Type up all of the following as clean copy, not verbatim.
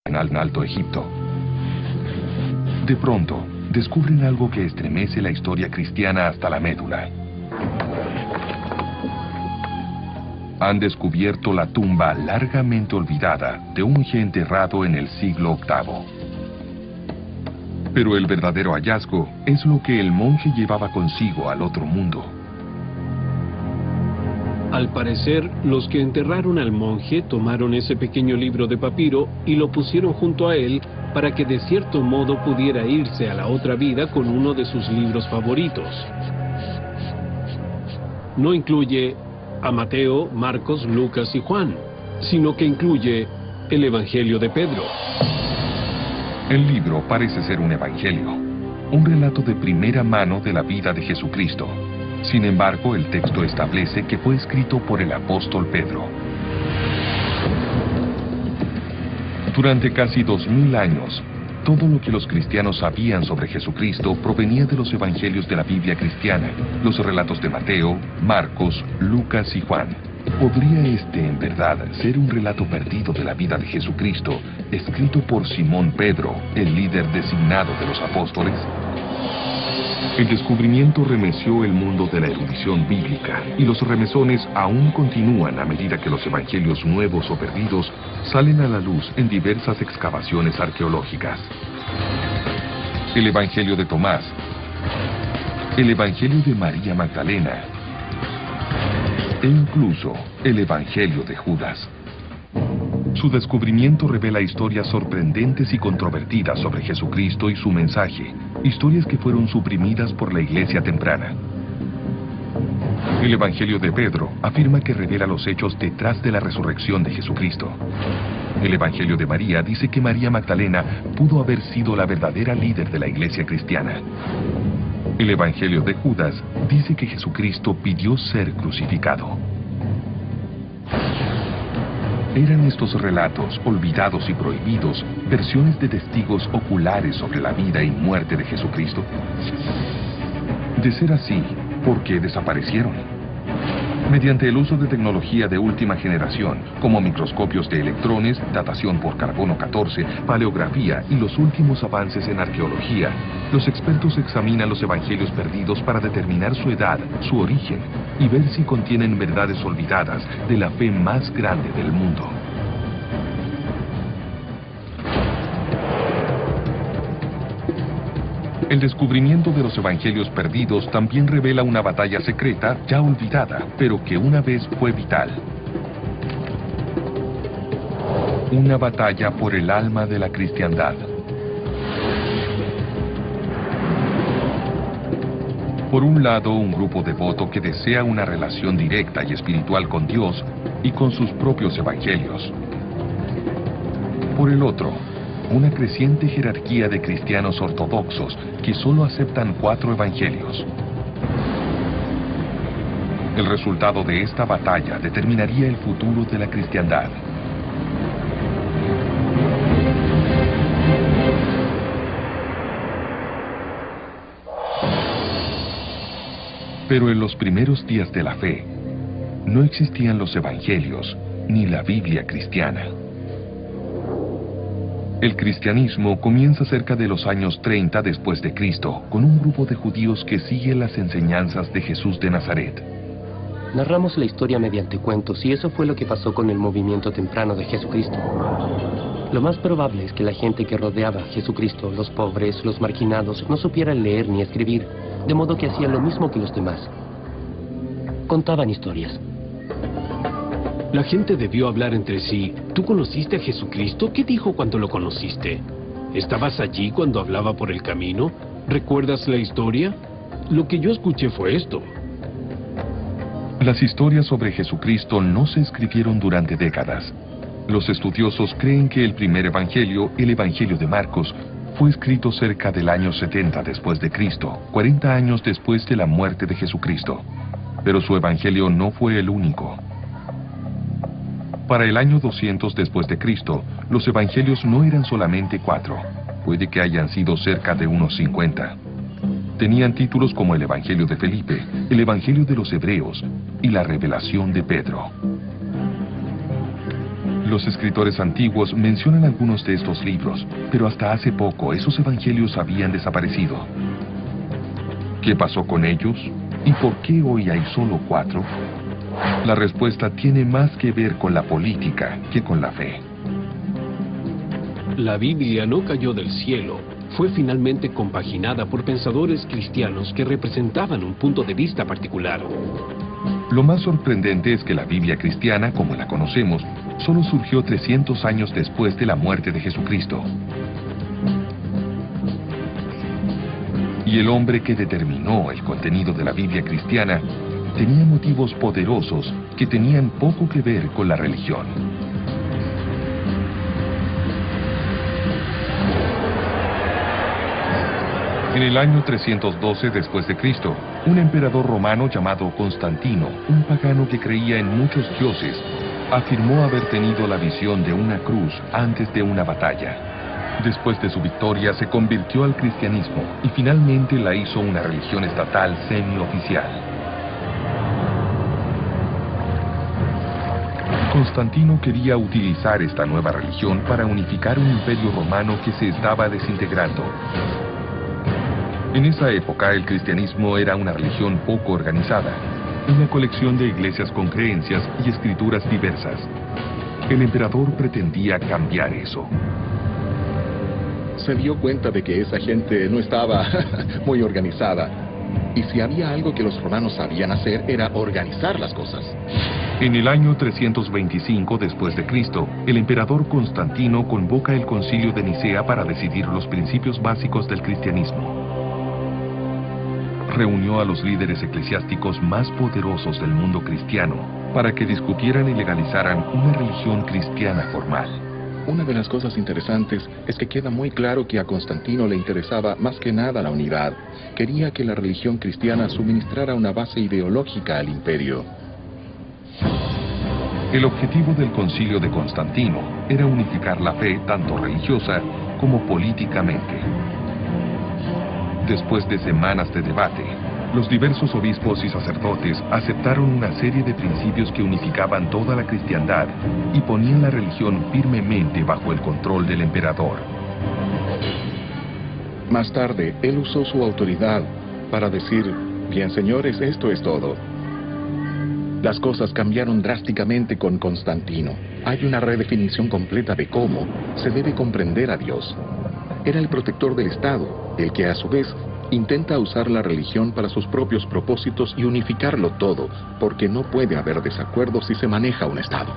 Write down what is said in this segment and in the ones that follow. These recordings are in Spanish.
en Alto Egipto. De pronto, descubren algo que estremece la historia cristiana hasta la médula. Han descubierto la tumba largamente olvidada de un monje enterrado en el siglo VIII. Pero el verdadero hallazgo es lo que el monje llevaba consigo al otro mundo. Al parecer, los que enterraron al monje tomaron ese pequeño libro de papiro y lo pusieron junto a él para que de cierto modo pudiera irse a la otra vida con uno de sus libros favoritos. No incluye a Mateo, Marcos, Lucas y Juan, sino que incluye el Evangelio de Pedro. El libro parece ser un evangelio, un relato de primera mano de la vida de Jesucristo. Sin embargo, el texto establece que fue escrito por el apóstol Pedro. Durante casi 2000 años, todo lo que los cristianos sabían sobre Jesucristo provenía de los evangelios de la Biblia cristiana, los relatos de Mateo, Marcos, Lucas y Juan. ¿Podría este, en verdad, ser un relato perdido de la vida de Jesucristo, escrito por Simón Pedro, el líder designado de los apóstoles? El descubrimiento remeció el mundo de la erudición bíblica, y los remesones aún continúan a medida que los evangelios nuevos o perdidos salen a la luz en diversas excavaciones arqueológicas. El Evangelio de Tomás, el Evangelio de María Magdalena, e incluso el Evangelio de Judas. Su descubrimiento revela historias sorprendentes y controvertidas sobre Jesucristo y su mensaje, historias que fueron suprimidas por la iglesia temprana. El Evangelio de Pedro afirma que revela los hechos detrás de la resurrección de Jesucristo. El Evangelio de María dice que María Magdalena pudo haber sido la verdadera líder de la iglesia cristiana. El Evangelio de Judas dice que Jesucristo pidió ser crucificado. ¿Eran estos relatos, olvidados y prohibidos, versiones de testigos oculares sobre la vida y muerte de Jesucristo? De ser así, ¿por qué desaparecieron? Mediante el uso de tecnología de última generación, como microscopios de electrones, datación por carbono 14, paleografía y los últimos avances en arqueología, los expertos examinan los evangelios perdidos para determinar su edad, su origen, y ver si contienen verdades olvidadas de la fe más grande del mundo. El descubrimiento de los evangelios perdidos también revela una batalla secreta ya olvidada, pero que una vez fue vital. Una batalla por el alma de la cristiandad. Por un lado, un grupo devoto que desea una relación directa y espiritual con Dios y con sus propios evangelios. Por el otro, una creciente jerarquía de cristianos ortodoxos que solo aceptan 4 evangelios. El resultado de esta batalla determinaría el futuro de la cristiandad. Pero en los primeros días de la fe, no existían los evangelios ni la Biblia cristiana. El cristianismo comienza cerca de los años 30 después de Cristo, con un grupo de judíos que sigue las enseñanzas de Jesús de Nazaret. Narramos la historia mediante cuentos, y eso fue lo que pasó con el movimiento temprano de Jesucristo. Lo más probable es que la gente que rodeaba a Jesucristo, los pobres, los marginados, no supieran leer ni escribir, de modo que hacían lo mismo que los demás. Contaban historias. La gente debió hablar entre sí. ¿Tú conociste a Jesucristo? ¿Qué dijo cuando lo conociste? ¿Estabas allí cuando hablaba por el camino? ¿Recuerdas la historia? Lo que yo escuché fue esto. Las historias sobre Jesucristo no se escribieron durante décadas. Los estudiosos creen que el primer evangelio, el Evangelio de Marcos, fue escrito cerca del año 70 después de Cristo, 40 años después de la muerte de Jesucristo. Pero su evangelio no fue el único. Para el año 200 después de Cristo, los evangelios no eran solamente 4. Puede que hayan sido cerca de unos 50. Tenían títulos como el Evangelio de Felipe, el Evangelio de los Hebreos y la Revelación de Pedro. Los escritores antiguos mencionan algunos de estos libros, pero hasta hace poco esos evangelios habían desaparecido. ¿Qué pasó con ellos? ¿Y por qué hoy hay solo 4? La respuesta tiene más que ver con la política que con la fe. La Biblia no cayó del cielo. Fue finalmente compaginada por pensadores cristianos que representaban un punto de vista particular. Lo más sorprendente es que la Biblia cristiana, como la conocemos, solo surgió 300 años después de la muerte de Jesucristo. Y el hombre que determinó el contenido de la Biblia cristiana tenía motivos poderosos que tenían poco que ver con la religión. En el año 312 después de Cristo, un emperador romano llamado Constantino, un pagano que creía en muchos dioses, afirmó haber tenido la visión de una cruz antes de una batalla. Después de su victoria se convirtió al cristianismo y finalmente la hizo una religión estatal semioficial. Constantino quería utilizar esta nueva religión para unificar un imperio romano que se estaba desintegrando. En esa época el cristianismo era una religión poco organizada, una colección de iglesias con creencias y escrituras diversas. El emperador pretendía cambiar eso. Se dio cuenta de que esa gente no estaba muy organizada. Y si había algo que los romanos sabían hacer era organizar las cosas. En el año 325 después de Cristo, el emperador Constantino convoca el Concilio de Nicea para decidir los principios básicos del cristianismo. Reunió a los líderes eclesiásticos más poderosos del mundo cristiano para que discutieran y legalizaran una religión cristiana formal. Una de las cosas interesantes es que queda muy claro que a Constantino le interesaba más que nada la unidad. Quería que la religión cristiana suministrara una base ideológica al imperio. El objetivo del Concilio de Constantino era unificar la fe tanto religiosa como políticamente. Después de semanas de debate, los diversos obispos y sacerdotes aceptaron una serie de principios que unificaban toda la cristiandad y ponían la religión firmemente bajo el control del emperador. Más tarde, él usó su autoridad para decir, bien señores, esto es todo. Las cosas cambiaron drásticamente con Constantino. Hay una redefinición completa de cómo se debe comprender a Dios. Era el protector del Estado, el que a su vez intenta usar la religión para sus propios propósitos y unificarlo todo, porque no puede haber desacuerdo si se maneja un Estado.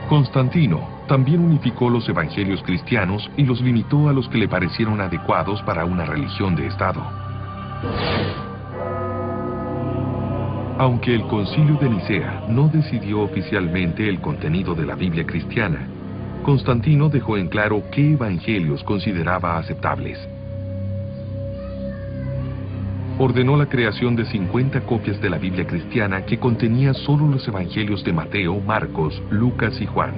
Constantino también unificó los evangelios cristianos y los limitó a los que le parecieron adecuados para una religión de Estado. Aunque el Concilio de Nicea no decidió oficialmente el contenido de la Biblia cristiana, Constantino dejó en claro qué evangelios consideraba aceptables. Ordenó la creación de 50 copias de la Biblia cristiana que contenía solo los evangelios de Mateo, Marcos, Lucas y Juan.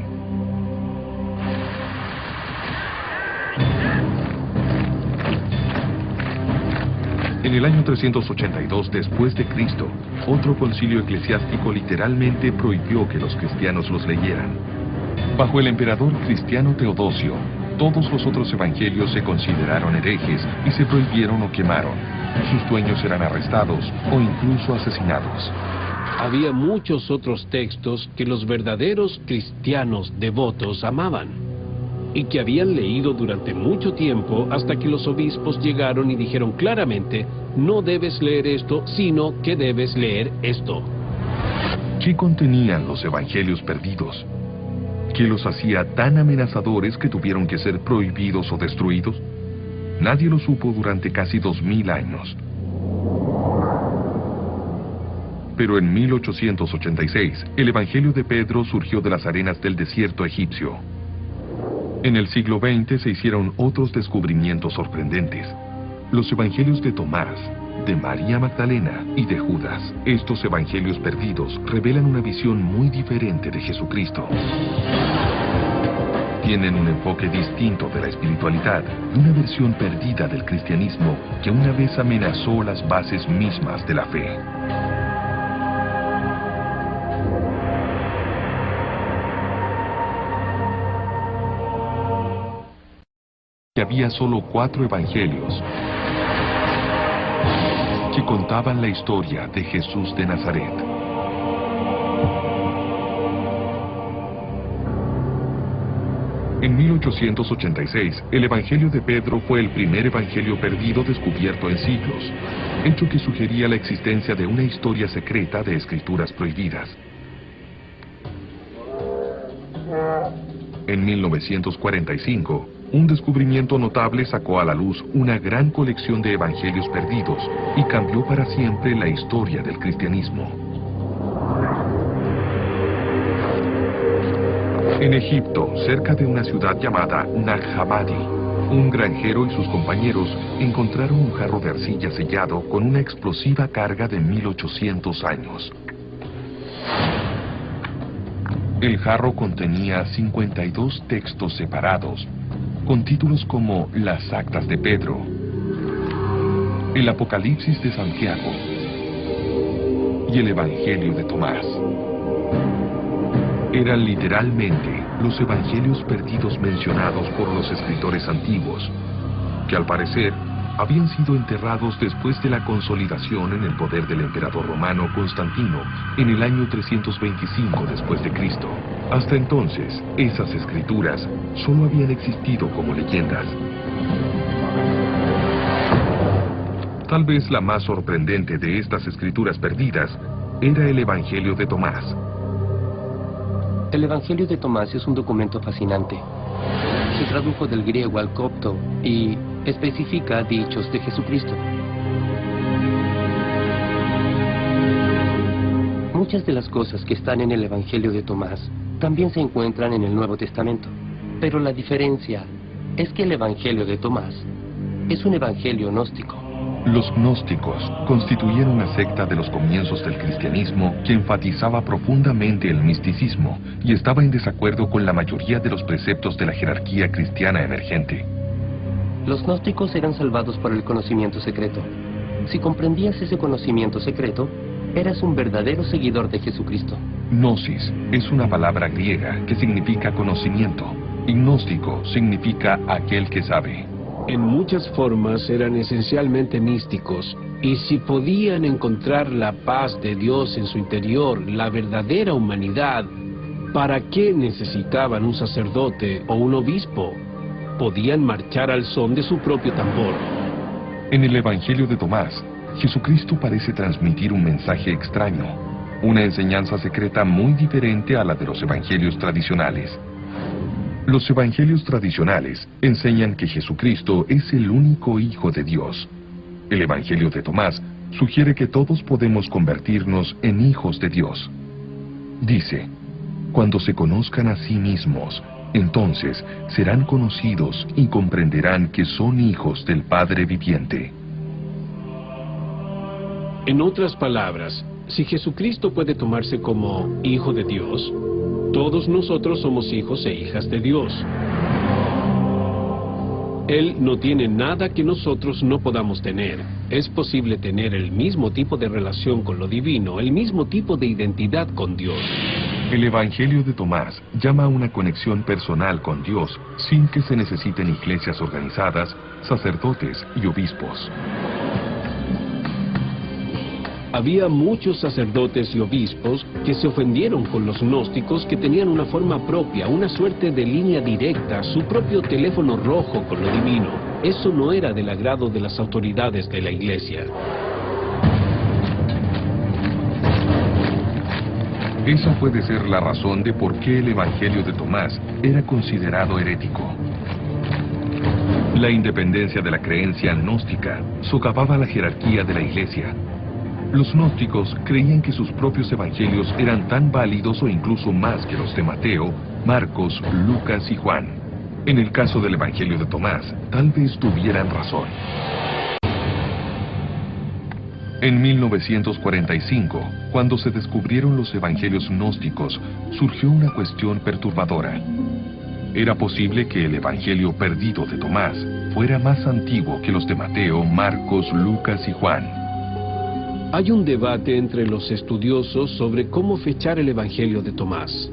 En el año 382 después de Cristo, otro concilio eclesiástico literalmente prohibió que los cristianos los leyeran. Bajo el emperador cristiano Teodosio, todos los otros evangelios se consideraron herejes y se prohibieron o quemaron. Sus dueños eran arrestados o incluso asesinados. Había muchos otros textos que los verdaderos cristianos devotos amaban y que habían leído durante mucho tiempo hasta que los obispos llegaron y dijeron claramente, no debes leer esto, sino que debes leer esto. ¿Qué contenían los evangelios perdidos? ¿Qué los hacía tan amenazadores que tuvieron que ser prohibidos o destruidos? Nadie lo supo durante casi 2000 años. Pero en 1886, el Evangelio de Pedro surgió de las arenas del desierto egipcio. En el siglo XX se hicieron otros descubrimientos sorprendentes. Los Evangelios de Tomás, de María Magdalena y de Judas. Estos evangelios perdidos revelan una visión muy diferente de Jesucristo. Tienen un enfoque distinto de la espiritualidad, una versión perdida del cristianismo que una vez amenazó las bases mismas de la fe. que había solo 4 evangelios que contaban la historia de Jesús de Nazaret. En 1886, el Evangelio de Pedro fue el primer evangelio perdido descubierto en siglos, hecho que sugería la existencia de una historia secreta de escrituras prohibidas. En 1945, un descubrimiento notable sacó a la luz una gran colección de evangelios perdidos y cambió para siempre la historia del cristianismo. En Egipto, cerca de una ciudad llamada Nag Hammadi, un granjero y sus compañeros encontraron un jarro de arcilla sellado con una explosiva carga de 1800 años. El jarro contenía 52 textos separados, con títulos como las Actas de Pedro, el Apocalipsis de Santiago y el Evangelio de Tomás. Eran literalmente los evangelios perdidos mencionados por los escritores antiguos, que al parecer habían sido enterrados después de la consolidación en el poder del emperador romano Constantino en el año 325 después de Cristo. Hasta entonces, esas escrituras solo habían existido como leyendas. Tal vez la más sorprendente de estas escrituras perdidas era el Evangelio de Tomás. El Evangelio de Tomás es un documento fascinante. Se tradujo del griego al copto y especifica dichos de Jesucristo. Muchas de las cosas que están en el Evangelio de Tomás también se encuentran en el Nuevo Testamento, pero la diferencia es que el Evangelio de Tomás es un evangelio gnóstico. Los gnósticos constituían una secta de los comienzos del cristianismo que enfatizaba profundamente el misticismo y estaba en desacuerdo con la mayoría de los preceptos de la jerarquía cristiana emergente. Los gnósticos eran salvados por el conocimiento secreto. Si comprendías ese conocimiento secreto, eras un verdadero seguidor de Jesucristo. Gnosis es una palabra griega que significa conocimiento, y gnóstico significa aquel que sabe. En muchas formas eran esencialmente místicos, y si podían encontrar la paz de Dios en su interior, la verdadera humanidad, ¿para qué necesitaban un sacerdote o un obispo? Podían marchar al son de su propio tambor. En el Evangelio de Tomás, Jesucristo parece transmitir un mensaje extraño, una enseñanza secreta muy diferente a la de los evangelios tradicionales. Los evangelios tradicionales enseñan que Jesucristo es el único Hijo de Dios. El Evangelio de Tomás sugiere que todos podemos convertirnos en hijos de Dios. Dice, cuando se conozcan a sí mismos, entonces serán conocidos y comprenderán que son hijos del Padre viviente. En otras palabras, si Jesucristo puede tomarse como Hijo de Dios, todos nosotros somos hijos e hijas de Dios. Él no tiene nada que nosotros no podamos tener. Es posible tener el mismo tipo de relación con lo divino, el mismo tipo de identidad con Dios. El Evangelio de Tomás llama a una conexión personal con Dios sin que se necesiten iglesias organizadas, sacerdotes y obispos. Había muchos sacerdotes y obispos que se ofendieron con los gnósticos que tenían una forma propia, una suerte de línea directa, su propio teléfono rojo con lo divino. Eso no era del agrado de las autoridades de la iglesia. Esa puede ser la razón de por qué el Evangelio de Tomás era considerado herético. La independencia de la creencia gnóstica socavaba la jerarquía de la iglesia. Los gnósticos creían que sus propios evangelios eran tan válidos o incluso más que los de Mateo, Marcos, Lucas y Juan. En el caso del Evangelio de Tomás, tal vez tuvieran razón. En 1945, cuando se descubrieron los evangelios gnósticos, surgió una cuestión perturbadora. ¿Era posible que el evangelio perdido de Tomás fuera más antiguo que los de Mateo, Marcos, Lucas y Juan? Hay un debate entre los estudiosos sobre cómo fechar el Evangelio de Tomás.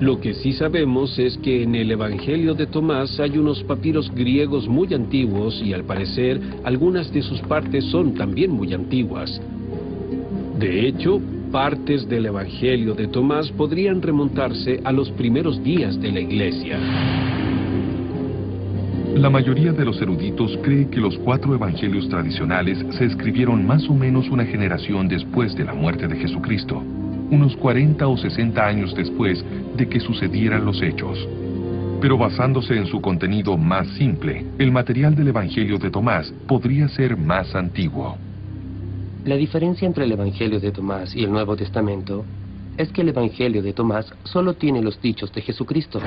Lo que sí sabemos es que en el Evangelio de Tomás hay unos papiros griegos muy antiguos y al parecer algunas de sus partes son también muy antiguas. De hecho, partes del Evangelio de Tomás podrían remontarse a los primeros días de la Iglesia. La mayoría de los eruditos cree que los 4 evangelios tradicionales se escribieron más o menos una generación después de la muerte de Jesucristo, unos 40 o 60 años después de que sucedieran los hechos. Pero basándose en su contenido más simple, el material del Evangelio de Tomás podría ser más antiguo. La diferencia entre el Evangelio de Tomás y el Nuevo Testamento es que el Evangelio de Tomás solo tiene los dichos de Jesucristo.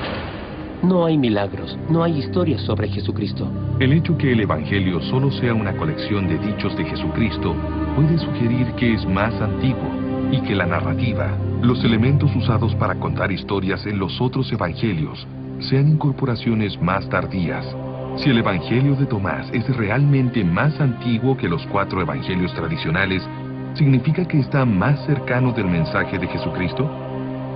No hay milagros, no hay historias sobre Jesucristo. El hecho que el Evangelio solo sea una colección de dichos de Jesucristo puede sugerir que es más antiguo y que la narrativa, los elementos usados para contar historias en los otros evangelios, sean incorporaciones más tardías. Si el Evangelio de Tomás es realmente más antiguo que los 4 evangelios tradicionales, ¿significa que está más cercano del mensaje de Jesucristo?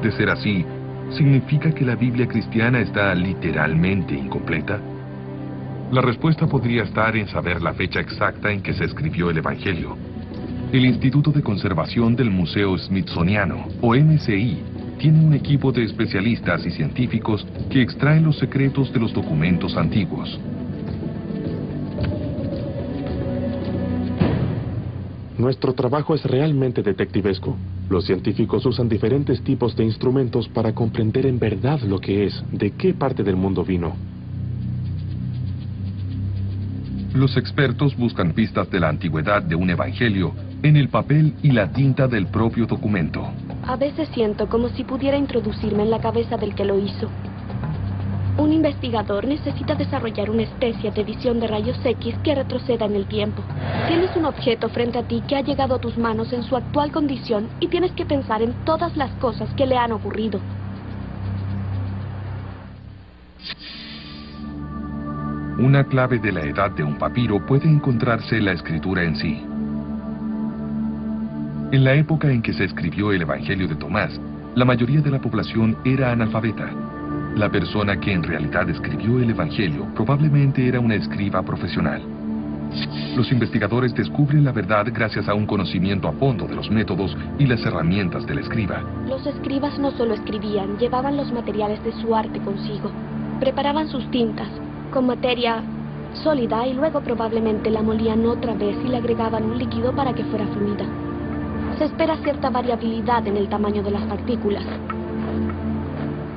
De ser así, ¿significa que la Biblia cristiana está literalmente incompleta? La respuesta podría estar en saber la fecha exacta en que se escribió el Evangelio. El Instituto de Conservación del Museo Smithsoniano, o MCI, tiene un equipo de especialistas y científicos que extraen los secretos de los documentos antiguos. Nuestro trabajo es realmente detectivesco. Los científicos usan diferentes tipos de instrumentos para comprender en verdad lo que es, de qué parte del mundo vino. Los expertos buscan pistas de la antigüedad de un evangelio en el papel y la tinta del propio documento. A veces siento como si pudiera introducirme en la cabeza del que lo hizo. Un investigador necesita desarrollar una especie de visión de rayos X que retroceda en el tiempo. Tienes un objeto frente a ti que ha llegado a tus manos en su actual condición y tienes que pensar en todas las cosas que le han ocurrido. Una clave de la edad de un papiro puede encontrarse en la escritura en sí. En la época en que se escribió el Evangelio de Tomás, la mayoría de la población era analfabeta. La persona que en realidad escribió el Evangelio probablemente era una escriba profesional. Los investigadores descubren la verdad gracias a un conocimiento a fondo de los métodos y las herramientas del escriba. Los escribas no solo escribían, llevaban los materiales de su arte consigo. Preparaban sus tintas con materia sólida y luego probablemente la molían otra vez y le agregaban un líquido para que fuera fluida. Se espera cierta variabilidad en el tamaño de las partículas.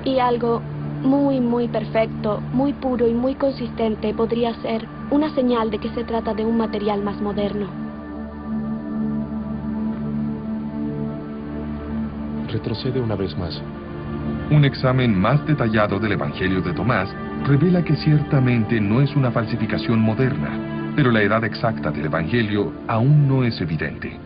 Y algo muy perfecto, muy puro y muy consistente podría ser una señal de que se trata de un material más moderno. Retrocede una vez más. Un examen más detallado del Evangelio de Tomás revela que ciertamente no es una falsificación moderna, pero la edad exacta del Evangelio aún no es evidente.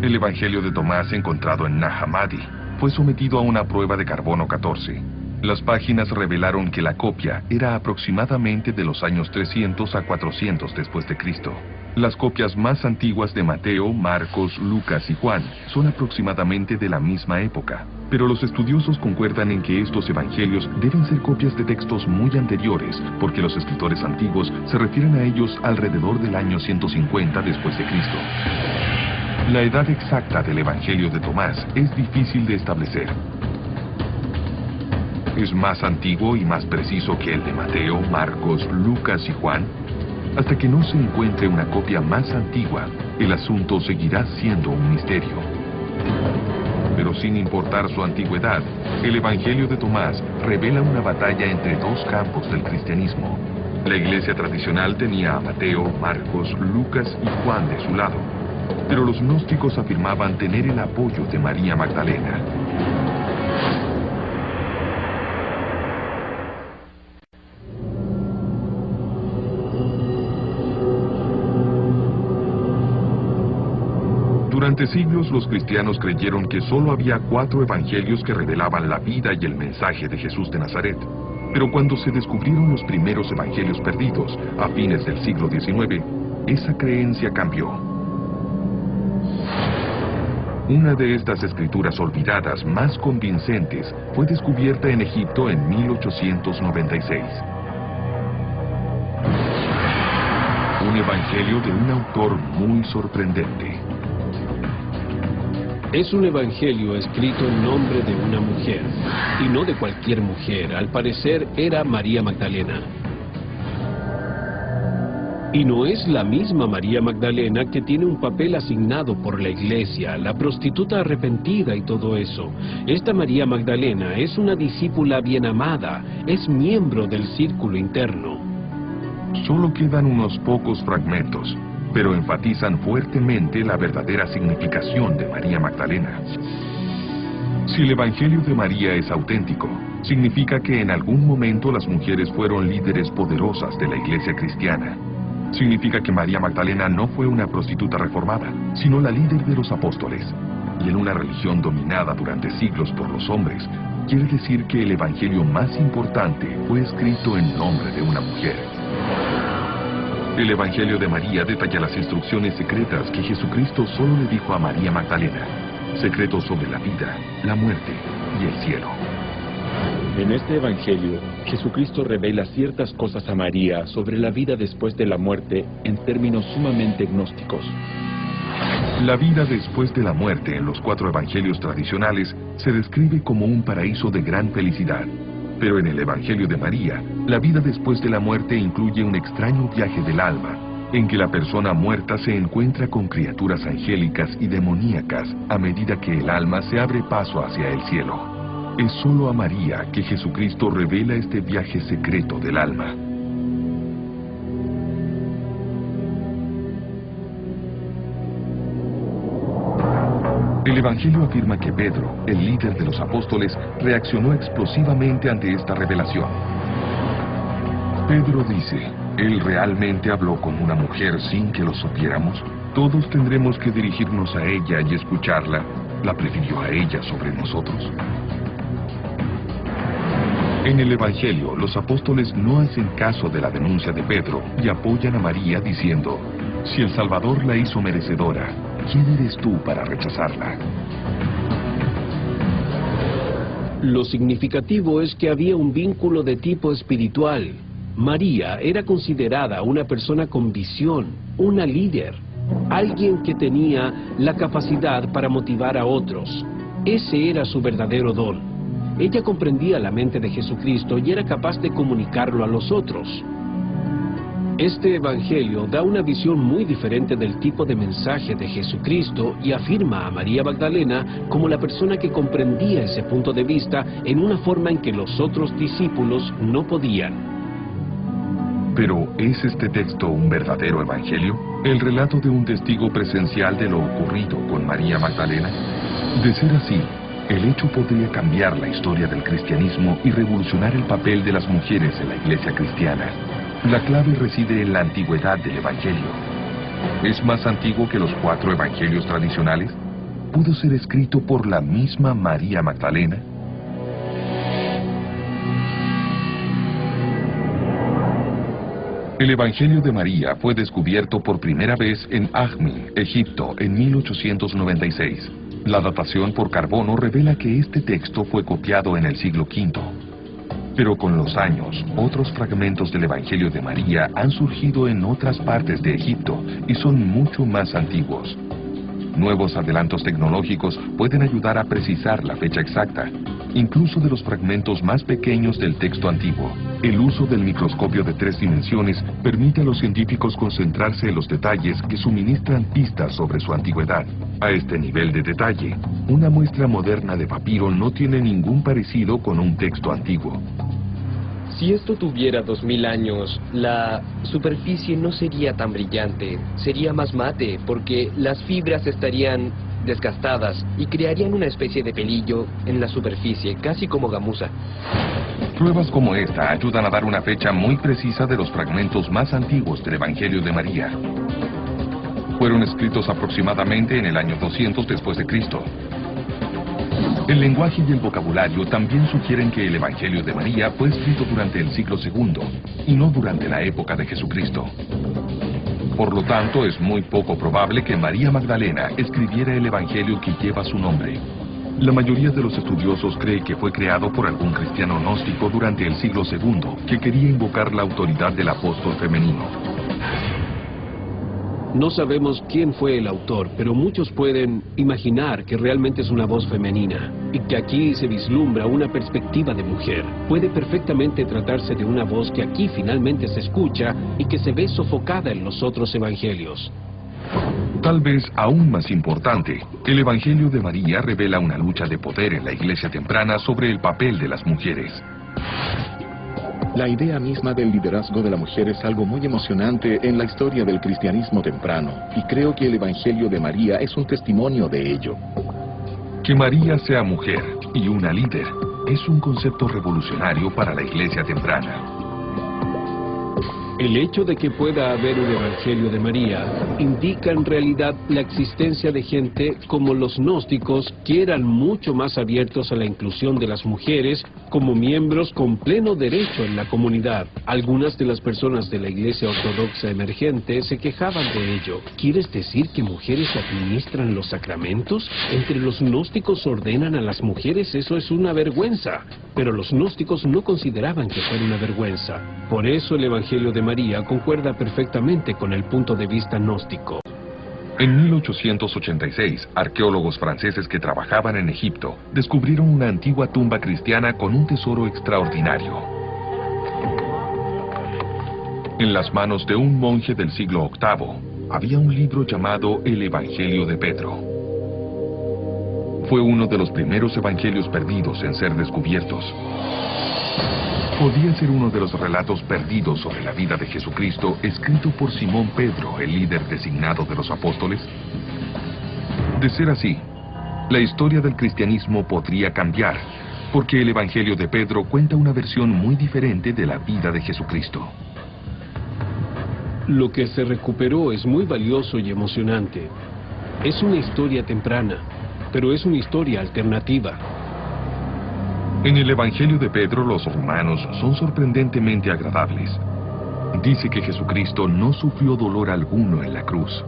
El Evangelio de Tomás encontrado en Nag Hammadi fue sometido a una prueba de carbono 14. Las páginas revelaron que la copia era aproximadamente de los años 300 a 400 después de Cristo. Las copias más antiguas de Mateo, Marcos, Lucas y Juan son aproximadamente de la misma época, pero los estudiosos concuerdan en que estos evangelios deben ser copias de textos muy anteriores, porque los escritores antiguos se refieren a ellos alrededor del año 150 después de Cristo. La edad exacta del Evangelio de Tomás es difícil de establecer. ¿Es más antiguo y más preciso que el de Mateo, Marcos, Lucas y Juan? Hasta que no se encuentre una copia más antigua, el asunto seguirá siendo un misterio. Pero sin importar su antigüedad, el Evangelio de Tomás revela una batalla entre dos campos del cristianismo. La iglesia tradicional tenía a Mateo, Marcos, Lucas y Juan de su lado, pero los gnósticos afirmaban tener el apoyo de María Magdalena. Durante siglos los cristianos creyeron que solo había 4 evangelios que revelaban la vida y el mensaje de Jesús de Nazaret. Pero cuando se descubrieron los primeros evangelios perdidos, a fines del siglo XIX, esa creencia cambió. Una de estas escrituras olvidadas más convincentes fue descubierta en Egipto en 1896. Un evangelio de un autor muy sorprendente. Es un evangelio escrito en nombre de una mujer, y no de cualquier mujer. Al parecer era María Magdalena. Y no es la misma María Magdalena que tiene un papel asignado por la iglesia, la prostituta arrepentida y todo eso. Esta María Magdalena es una discípula bien amada, es miembro del círculo interno. Solo quedan unos pocos fragmentos, pero enfatizan fuertemente la verdadera significación de María Magdalena. Si el Evangelio de María es auténtico, significa que en algún momento las mujeres fueron líderes poderosas de la iglesia cristiana. Significa que María Magdalena no fue una prostituta reformada, sino la líder de los apóstoles. Y en una religión dominada durante siglos por los hombres, quiere decir que el evangelio más importante fue escrito en nombre de una mujer. El Evangelio de María detalla las instrucciones secretas que Jesucristo solo le dijo a María Magdalena. Secretos sobre la vida, la muerte y el cielo. En este Evangelio, Jesucristo revela ciertas cosas a María sobre la vida después de la muerte en términos sumamente gnósticos. La vida después de la muerte en los 4 evangelios tradicionales se describe como un paraíso de gran felicidad. Pero en el Evangelio de María, la vida después de la muerte incluye un extraño viaje del alma, en que la persona muerta se encuentra con criaturas angélicas y demoníacas a medida que el alma se abre paso hacia el cielo. Es solo a María que Jesucristo revela este viaje secreto del alma. El Evangelio afirma que Pedro, el líder de los apóstoles, reaccionó explosivamente ante esta revelación. Pedro dice, ¿él realmente habló con una mujer sin que lo supiéramos? Todos tendremos que dirigirnos a ella y escucharla. ¿La prefirió a ella sobre nosotros? En el Evangelio, los apóstoles no hacen caso de la denuncia de Pedro y apoyan a María diciendo, si el Salvador la hizo merecedora, ¿quién eres tú para rechazarla? Lo significativo es que había un vínculo de tipo espiritual. María era considerada una persona con visión, una líder, alguien que tenía la capacidad para motivar a otros. Ese era su verdadero don. Ella comprendía la mente de Jesucristo y era capaz de comunicarlo a los otros. Este evangelio da una visión muy diferente del tipo de mensaje de Jesucristo y afirma a María Magdalena como la persona que comprendía ese punto de vista en una forma en que los otros discípulos no podían. Pero, ¿es este texto un verdadero evangelio? ¿El relato de un testigo presencial de lo ocurrido con María Magdalena? De ser así, el hecho podría cambiar la historia del cristianismo y revolucionar el papel de las mujeres en la iglesia cristiana. La clave reside en la antigüedad del Evangelio. ¿Es más antiguo que los 4 evangelios tradicionales? ¿Pudo ser escrito por la misma María Magdalena? El Evangelio de María fue descubierto por primera vez en Ajmin, Egipto, en 1896. La datación por carbono revela que este texto fue copiado en el siglo V. Pero con los años, otros fragmentos del Evangelio de María han surgido en otras partes de Egipto y son mucho más antiguos. Nuevos adelantos tecnológicos pueden ayudar a precisar la fecha exacta, incluso de los fragmentos más pequeños del texto antiguo. El uso del microscopio de 3 dimensiones permite a los científicos concentrarse en los detalles que suministran pistas sobre su antigüedad. A este nivel de detalle, una muestra moderna de papiro no tiene ningún parecido con un texto antiguo. Si esto tuviera 2000 años, la superficie no sería tan brillante, sería más mate, porque las fibras estarían desgastadas y crearían una especie de pelillo en la superficie, casi como gamuza. Pruebas como esta ayudan a dar una fecha muy precisa de los fragmentos más antiguos del Evangelio de María. Fueron escritos aproximadamente en el año 200 después de Cristo. El lenguaje y el vocabulario también sugieren que el Evangelio de María fue escrito durante el siglo II y no durante la época de Jesucristo. Por lo tanto, es muy poco probable que María Magdalena escribiera el evangelio que lleva su nombre. La mayoría de los estudiosos cree que fue creado por algún cristiano gnóstico durante el siglo II, que quería invocar la autoridad del apóstol femenino. No sabemos quién fue el autor, pero muchos pueden imaginar que realmente es una voz femenina y que aquí se vislumbra una perspectiva de mujer. Puede perfectamente tratarse de una voz que aquí finalmente se escucha y que se ve sofocada en los otros evangelios. Tal vez aún más importante, el Evangelio de María revela una lucha de poder en la iglesia temprana sobre el papel de las mujeres. La idea misma del liderazgo de la mujer es algo muy emocionante en la historia del cristianismo temprano, y creo que el Evangelio de María es un testimonio de ello. Que María sea mujer y una líder es un concepto revolucionario para la iglesia temprana. El hecho de que pueda haber un Evangelio de María indica en realidad la existencia de gente como los gnósticos que eran mucho más abiertos a la inclusión de las mujeres como miembros con pleno derecho en la comunidad. Algunas de las personas de la Iglesia Ortodoxa emergente se quejaban de ello. ¿Quieres decir que mujeres administran los sacramentos? Entre los gnósticos ordenan a las mujeres, eso es una vergüenza. Pero los gnósticos no consideraban que fuera una vergüenza. Por eso el Evangelio de María concuerda perfectamente con el punto de vista gnóstico. En 1886, arqueólogos franceses que trabajaban en Egipto descubrieron una antigua tumba cristiana con un tesoro extraordinario. En las manos de un monje del siglo VIII había un libro llamado El Evangelio de Pedro. Fue uno de los primeros evangelios perdidos en ser descubiertos. ¿Podía ser uno de los relatos perdidos sobre la vida de Jesucristo escrito por Simón Pedro, el líder designado de los apóstoles? De ser así, la historia del cristianismo podría cambiar, porque el Evangelio de Pedro cuenta una versión muy diferente de la vida de Jesucristo. Lo que se recuperó es muy valioso y emocionante. Es una historia temprana, pero es una historia alternativa. En el Evangelio de Pedro, los romanos son sorprendentemente agradables. Dice que Jesucristo no sufrió dolor alguno en la cruz.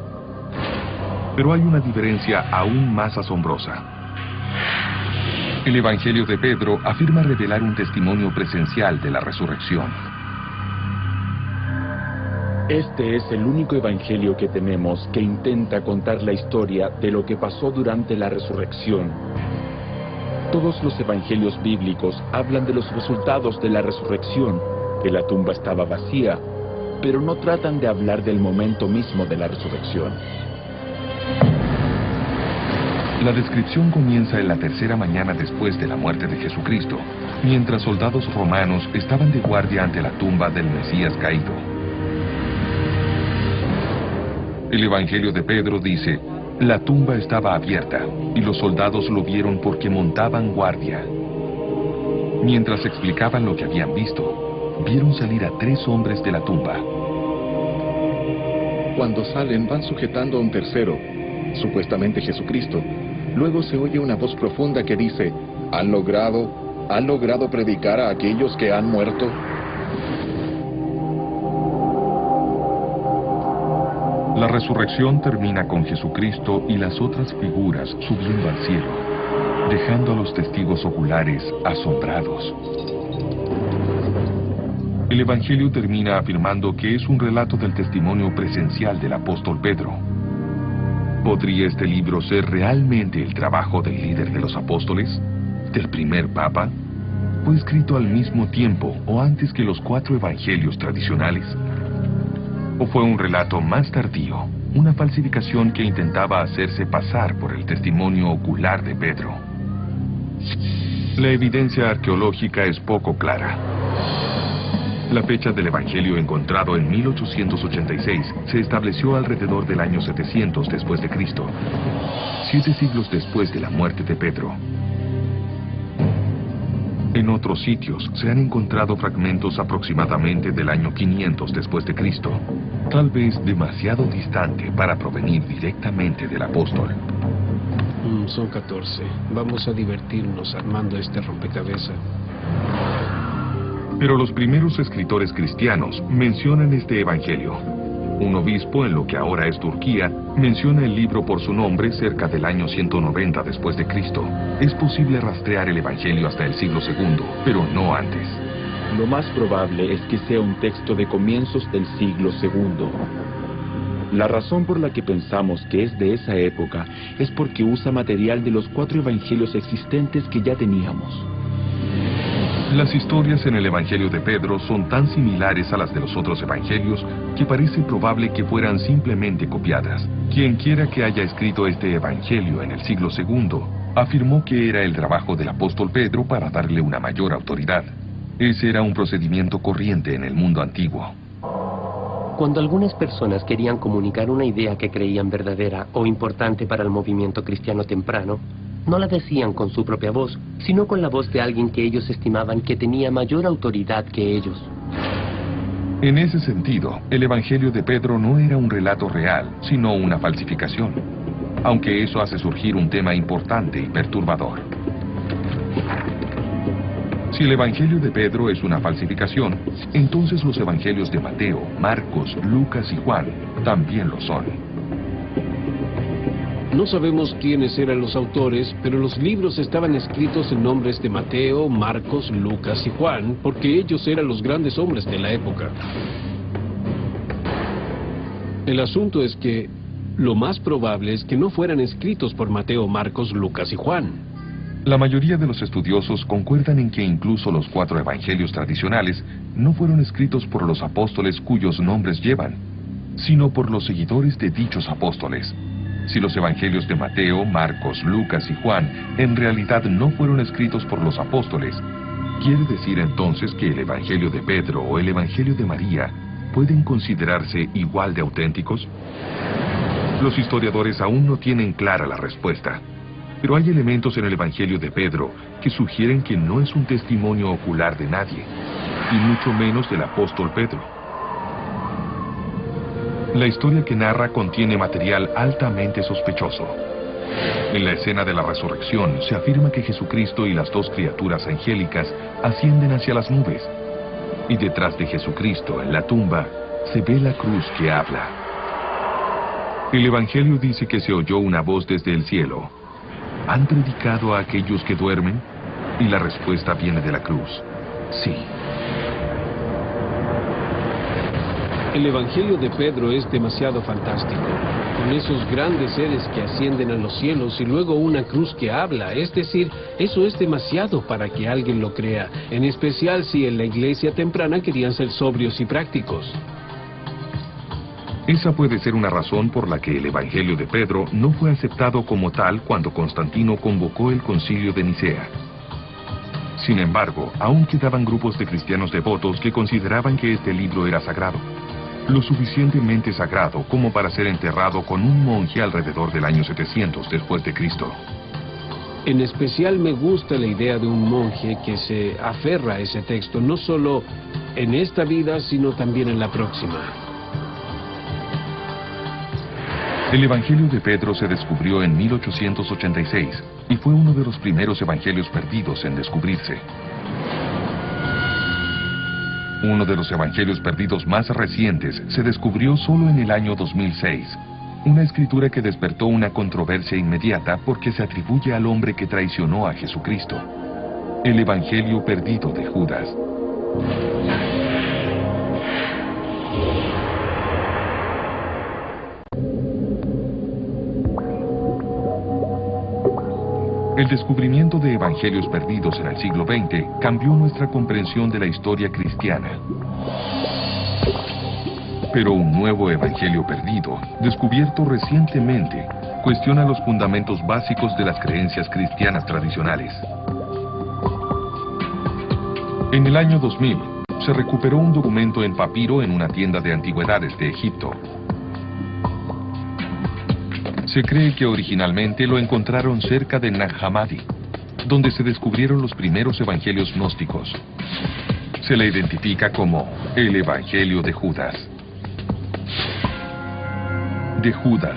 Pero hay una diferencia aún más asombrosa. El Evangelio de Pedro afirma revelar un testimonio presencial de la resurrección. Este es el único evangelio que tenemos que intenta contar la historia de lo que pasó durante la resurrección. Todos los evangelios bíblicos hablan de los resultados de la resurrección, que la tumba estaba vacía, pero no tratan de hablar del momento mismo de la resurrección. La descripción comienza en la tercera mañana después de la muerte de Jesucristo, mientras soldados romanos estaban de guardia ante la tumba del Mesías caído. El Evangelio de Pedro dice: la tumba estaba abierta, y los soldados lo vieron porque montaban guardia. Mientras explicaban lo que habían visto, vieron salir a 3 hombres de la tumba. Cuando salen, van sujetando a un tercero, supuestamente Jesucristo. Luego se oye una voz profunda que dice: ¿Han logrado predicar a aquellos que han muerto? La resurrección termina con Jesucristo y las otras figuras subiendo al cielo, dejando a los testigos oculares asombrados. El Evangelio termina afirmando que es un relato del testimonio presencial del apóstol Pedro. ¿Podría este libro ser realmente el trabajo del líder de los apóstoles? ¿Del primer papa? ¿Fue escrito al mismo tiempo o antes que los 4 evangelios tradicionales? ¿O fue un relato más tardío, una falsificación que intentaba hacerse pasar por el testimonio ocular de Pedro? La evidencia arqueológica es poco clara. La fecha del Evangelio encontrado en 1886 se estableció alrededor del año 700 después de Cristo, 7 siglos después de la muerte de Pedro. En otros sitios se han encontrado fragmentos aproximadamente del año 500 después de Cristo, tal vez demasiado distante para provenir directamente del apóstol. Son 14. Vamos a divertirnos armando este rompecabezas. Pero los primeros escritores cristianos mencionan este evangelio. Un obispo en lo que ahora es Turquía menciona el libro por su nombre cerca del año 190 después de Cristo. Es posible rastrear el Evangelio hasta el siglo II, pero no antes. Lo más probable es que sea un texto de comienzos del siglo II. La razón por la que pensamos que es de esa época es porque usa material de los 4 evangelios existentes que ya teníamos. Las historias en el Evangelio de Pedro son tan similares a las de los otros evangelios que parece probable que fueran simplemente copiadas. Quien quiera que haya escrito este evangelio en el siglo II afirmó que era el trabajo del apóstol Pedro para darle una mayor autoridad. Ese era un procedimiento corriente en el mundo antiguo. Cuando algunas personas querían comunicar una idea que creían verdadera o importante para el movimiento cristiano temprano, no la decían con su propia voz, sino con la voz de alguien que ellos estimaban que tenía mayor autoridad que ellos. En ese sentido, el Evangelio de Pedro no era un relato real, sino una falsificación, aunque eso hace surgir un tema importante y perturbador. Si el Evangelio de Pedro es una falsificación, entonces los Evangelios de Mateo, Marcos, Lucas y Juan también lo son. No sabemos quiénes eran los autores, pero los libros estaban escritos en nombres de Mateo, Marcos, Lucas y Juan, porque ellos eran los grandes hombres de la época. El asunto es que lo más probable es que no fueran escritos por Mateo, Marcos, Lucas y Juan. La mayoría de los estudiosos concuerdan en que incluso los 4 evangelios tradicionales no fueron escritos por los apóstoles cuyos nombres llevan, sino por los seguidores de dichos apóstoles. Si los evangelios de Mateo, Marcos, Lucas y Juan en realidad no fueron escritos por los apóstoles, ¿quiere decir entonces que el evangelio de Pedro o el evangelio de María pueden considerarse igual de auténticos? Los historiadores aún no tienen clara la respuesta. Pero hay elementos en el Evangelio de Pedro que sugieren que no es un testimonio ocular de nadie, y mucho menos del apóstol Pedro. La historia que narra contiene material altamente sospechoso. En la escena de la resurrección se afirma que Jesucristo y las 2 criaturas angélicas ascienden hacia las nubes, y detrás de Jesucristo, en la tumba, se ve la cruz que habla. El Evangelio dice que se oyó una voz desde el cielo: ¿han predicado a aquellos que duermen? Y la respuesta viene de la cruz: sí. El Evangelio de Pedro es demasiado fantástico, con esos grandes seres que ascienden a los cielos y luego una cruz que habla. Es decir, eso es demasiado para que alguien lo crea, en especial si en la iglesia temprana querían ser sobrios y prácticos. Esa puede ser una razón por la que el Evangelio de Pedro no fue aceptado como tal cuando Constantino convocó el Concilio de Nicea. Sin embargo, aún quedaban grupos de cristianos devotos que consideraban que este libro era sagrado, lo suficientemente sagrado como para ser enterrado con un monje alrededor del año 700 después de Cristo. En especial me gusta la idea de un monje que se aferra a ese texto, no solo en esta vida, sino también en la próxima. El Evangelio de Pedro se descubrió en 1886 y fue uno de los primeros evangelios perdidos en descubrirse. Uno de los evangelios perdidos más recientes se descubrió solo en el año 2006, una escritura que despertó una controversia inmediata porque se atribuye al hombre que traicionó a Jesucristo, el Evangelio perdido de Judas. El descubrimiento de evangelios perdidos en el siglo XX cambió nuestra comprensión de la historia cristiana. Pero un nuevo evangelio perdido, descubierto recientemente, cuestiona los fundamentos básicos de las creencias cristianas tradicionales. En el año 2000, se recuperó un documento en papiro en una tienda de antigüedades de Egipto. Se cree que originalmente lo encontraron cerca de Nag Hammadi, donde se descubrieron los primeros evangelios gnósticos. Se le identifica como el Evangelio de Judas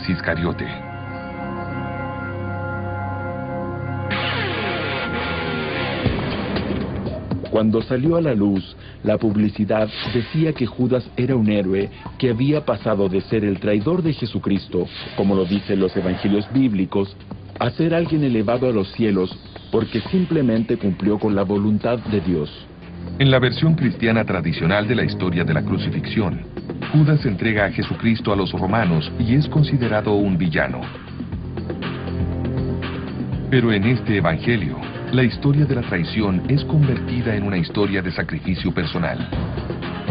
Iscariote. Cuando salió a la luz, la publicidad decía que Judas era un héroe que había pasado de ser el traidor de Jesucristo, como lo dicen los evangelios bíblicos, a ser alguien elevado a los cielos porque simplemente cumplió con la voluntad de Dios. En la versión cristiana tradicional de la historia de la crucifixión, Judas entrega a Jesucristo a los romanos y es considerado un villano. Pero en este evangelio, la historia de la traición es convertida en una historia de sacrificio personal.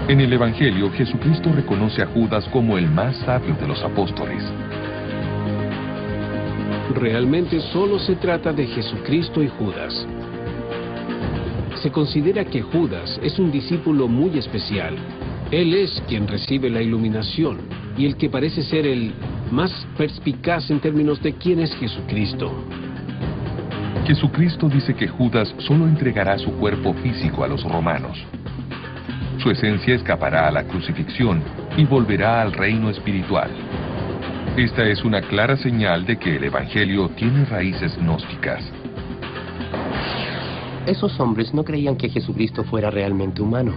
En el evangelio, Jesucristo reconoce a Judas como el más sabio de los apóstoles. Realmente solo se trata de Jesucristo y Judas. Se considera que Judas es un discípulo muy especial. Él es quien recibe la iluminación y el que parece ser el más perspicaz en términos de quién es Jesucristo. Jesucristo dice que Judas solo entregará su cuerpo físico a los romanos. Su esencia escapará a la crucifixión y volverá al reino espiritual. Esta es una clara señal de que el evangelio tiene raíces gnósticas. Esos hombres no creían que Jesucristo fuera realmente humano.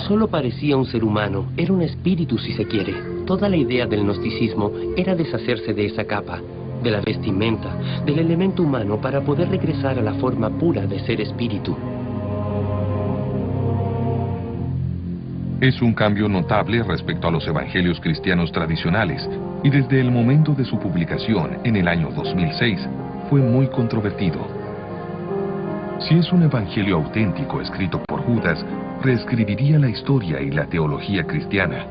Solo parecía un ser humano, era un espíritu si se quiere. Toda la idea del gnosticismo era deshacerse de esa capa, de la vestimenta, del elemento humano para poder regresar a la forma pura de ser espíritu. Es un cambio notable respecto a los evangelios cristianos tradicionales, y desde el momento de su publicación en el año 2006, fue muy controvertido. Si es un evangelio auténtico escrito por Judas, reescribiría la historia y la teología cristiana.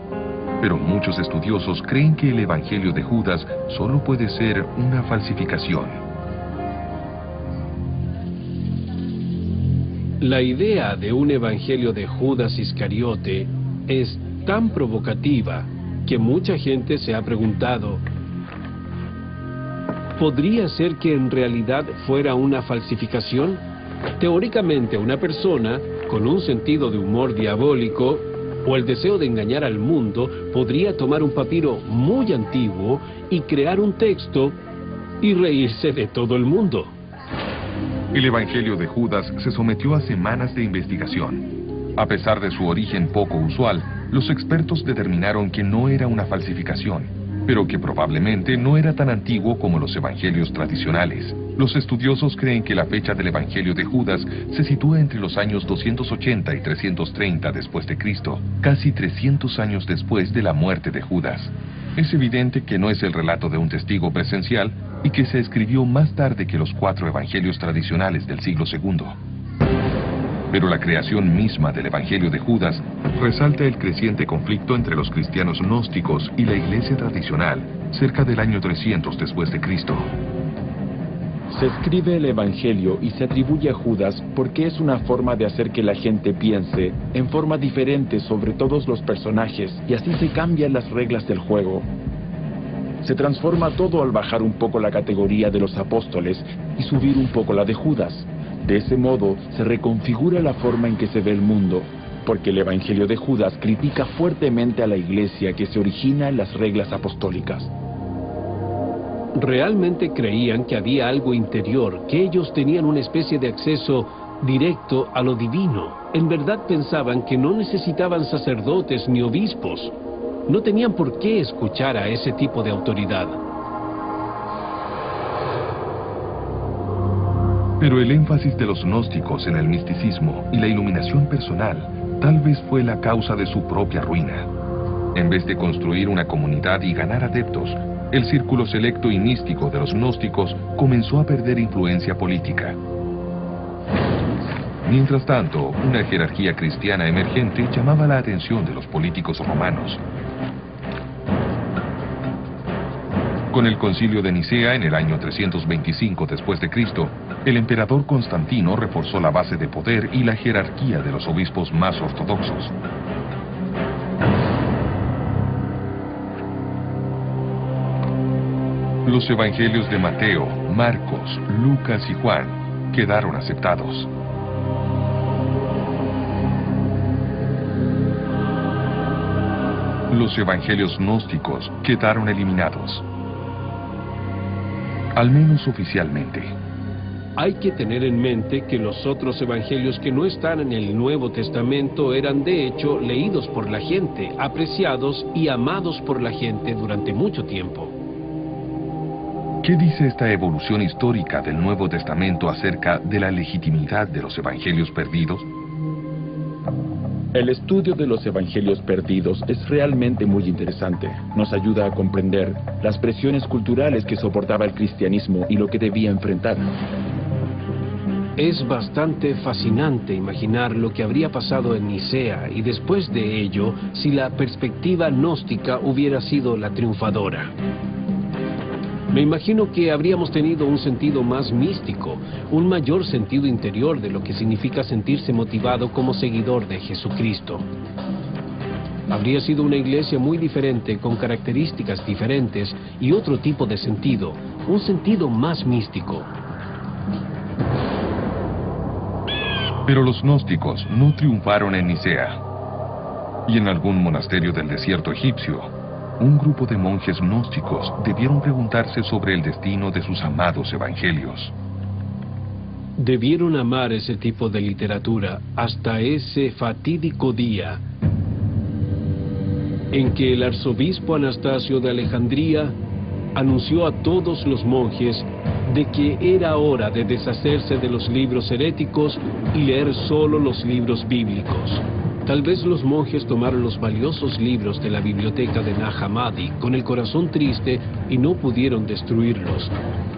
Pero muchos estudiosos creen que el evangelio de Judas solo puede ser una falsificación. La idea de un evangelio de Judas Iscariote es tan provocativa que mucha gente se ha preguntado, ¿podría ser que en realidad fuera una falsificación? Teóricamente, una persona con un sentido de humor diabólico o el deseo de engañar al mundo podría tomar un papiro muy antiguo y crear un texto y reírse de todo el mundo. El evangelio de Judas se sometió a semanas de investigación. A pesar de su origen poco usual, los expertos determinaron que no era una falsificación, pero que probablemente no era tan antiguo como los evangelios tradicionales. Los estudiosos creen que la fecha del evangelio de Judas se sitúa entre los años 280 y 330 después de Cristo, casi 300 años después de la muerte de Judas. Es evidente que no es el relato de un testigo presencial y que se escribió más tarde que los 4 evangelios tradicionales del siglo II. Pero la creación misma del evangelio de Judas resalta el creciente conflicto entre los cristianos gnósticos y la iglesia tradicional cerca del año 300 después de Cristo. Se escribe el evangelio y se atribuye a Judas porque es una forma de hacer que la gente piense en forma diferente sobre todos los personajes y así se cambian las reglas del juego. Se transforma todo al bajar un poco la categoría de los apóstoles y subir un poco la de Judas. De ese modo se reconfigura la forma en que se ve el mundo, porque el evangelio de Judas critica fuertemente a la iglesia que se origina en las reglas apostólicas. Realmente creían que había algo interior, que ellos tenían una especie de acceso directo a lo divino. En verdad pensaban que no necesitaban sacerdotes ni obispos. No tenían por qué escuchar a ese tipo de autoridad. Pero el énfasis de los gnósticos en el misticismo y la iluminación personal tal vez fue la causa de su propia ruina. En vez de construir una comunidad y ganar adeptos, el círculo selecto y místico de los gnósticos comenzó a perder influencia política. Mientras tanto, una jerarquía cristiana emergente llamaba la atención de los políticos romanos. Con el concilio de Nicea en el año 325 después de Cristo, el emperador Constantino reforzó la base de poder y la jerarquía de los obispos más ortodoxos. Los evangelios de Mateo, Marcos, Lucas y Juan quedaron aceptados. Los evangelios gnósticos quedaron eliminados, al menos oficialmente. Hay que tener en mente que los otros evangelios que no están en el Nuevo Testamento eran de hecho leídos por la gente, apreciados y amados por la gente durante mucho tiempo. ¿Qué dice esta evolución histórica del Nuevo Testamento acerca de la legitimidad de los evangelios perdidos? El estudio de los evangelios perdidos es realmente muy interesante. Nos ayuda a comprender las presiones culturales que soportaba el cristianismo y lo que debía enfrentar. Es bastante fascinante imaginar lo que habría pasado en Nicea y después de ello si la perspectiva gnóstica hubiera sido la triunfadora. Me imagino que habríamos tenido un sentido más místico, un mayor sentido interior de lo que significa sentirse motivado como seguidor de Jesucristo. Habría sido una iglesia muy diferente, con características diferentes y otro tipo de sentido, un sentido más místico. Pero los gnósticos no triunfaron en Nicea. Y en algún monasterio del desierto egipcio, un grupo de monjes gnósticos debieron preguntarse sobre el destino de sus amados evangelios. Debieron amar ese tipo de literatura hasta ese fatídico día en que el arzobispo Anastasio de Alejandría anunció a todos los monjes de que era hora de deshacerse de los libros heréticos y leer solo los libros bíblicos. Tal vez los monjes tomaron los valiosos libros de la biblioteca de Nag Hammadi con el corazón triste y no pudieron destruirlos.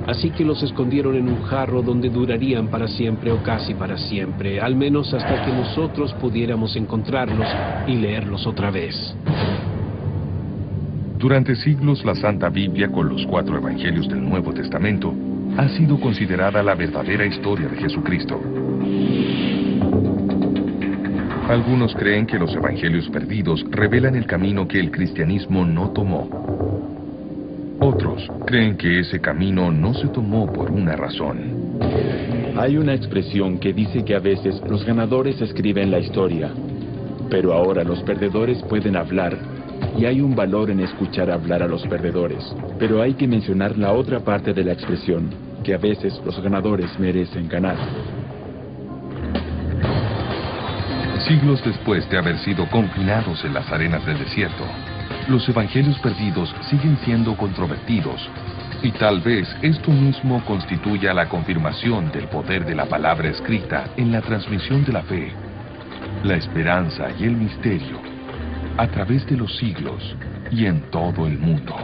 Así que los escondieron en un jarro donde durarían para siempre o casi para siempre, al menos hasta que nosotros pudiéramos encontrarlos y leerlos otra vez. Durante siglos, la Santa Biblia, con los 4 evangelios del Nuevo Testamento, ha sido considerada la verdadera historia de Jesucristo. Algunos creen que los evangelios perdidos revelan el camino que el cristianismo no tomó. Otros creen que ese camino no se tomó por una razón. Hay una expresión que dice que a veces los ganadores escriben la historia, pero ahora los perdedores pueden hablar, y hay un valor en escuchar hablar a los perdedores. Pero hay que mencionar la otra parte de la expresión, que a veces los ganadores merecen ganar. Siglos después de haber sido confinados en las arenas del desierto, los evangelios perdidos siguen siendo controvertidos, y tal vez esto mismo constituya la confirmación del poder de la palabra escrita en la transmisión de la fe, la esperanza y el misterio, a través de los siglos y en todo el mundo.